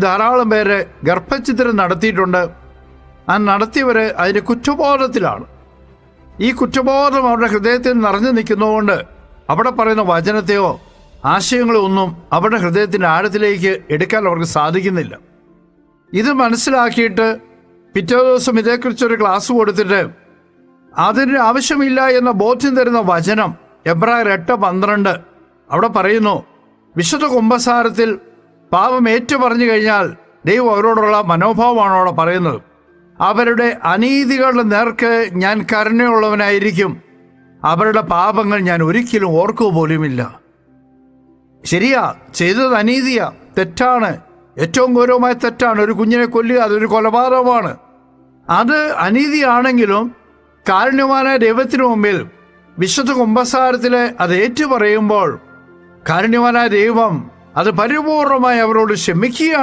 ധാരാളം പേര് ഗർഭഛിദ്രം നടത്തിയിട്ടുണ്ട്. ആ നടത്തിയവർ അതിൻ്റെ കുറ്റബോധത്തിലാണ്. ഈ കുറ്റബോധം അവരുടെ ഹൃദയത്തിൽ നിറഞ്ഞു നിൽക്കുന്നതുകൊണ്ട് അവിടെ പറയുന്ന വചനത്തെയോ ആശയങ്ങളോ ഒന്നും അവരുടെ ഹൃദയത്തിൻ്റെ ആഴത്തിലേക്ക് എടുക്കാൻ അവർക്ക് സാധിക്കുന്നില്ല. ഇത് മനസ്സിലാക്കിയിട്ട് പിറ്റേ ദിവസം ഇതേക്കുറിച്ചൊരു ക്ലാസ് കൊടുത്തിട്ട് അതിന് ആവശ്യമില്ല എന്ന ബോധ്യം തരുന്ന വചനം എബ്രായർ 8:12 അവിടെ പറയുന്നു, വിശുദ്ധ കുമ്പസാരത്തിൽ പാപം ഏറ്റു പറഞ്ഞു കഴിഞ്ഞാൽ ദൈവം അവരോടുള്ള മനോഭാവമാണ് അവിടെ പറയുന്നത്. അവരുടെ അനീതികളുടെ നേർക്ക് ഞാൻ കരുണയുള്ളവനായിരിക്കും, അവരുടെ പാപങ്ങൾ ഞാൻ ഒരിക്കലും ഓർക്കുക പോലുമില്ല. ശരിയാ, ചെയ്തത് അനീതിയാ, തെറ്റാണ്, ഏറ്റവും ഗൗരവമായ തെറ്റാണ്. ഒരു കുഞ്ഞിനെ കൊല്ലുക, അതൊരു കൊലപാതകമാണ്. അത് അനീതിയാണെങ്കിലും കാരുണ്യവാനായ ദൈവത്തിനു മുമ്പിൽ വിശുദ്ധ കുമ്പസാരത്തിൽ അത് ഏറ്റുപറയുമ്പോൾ കാരുണ്യവാനായ ദൈവം അത് പരിപൂർണമായി അവരോട് ക്ഷമിക്കുകയാണ്.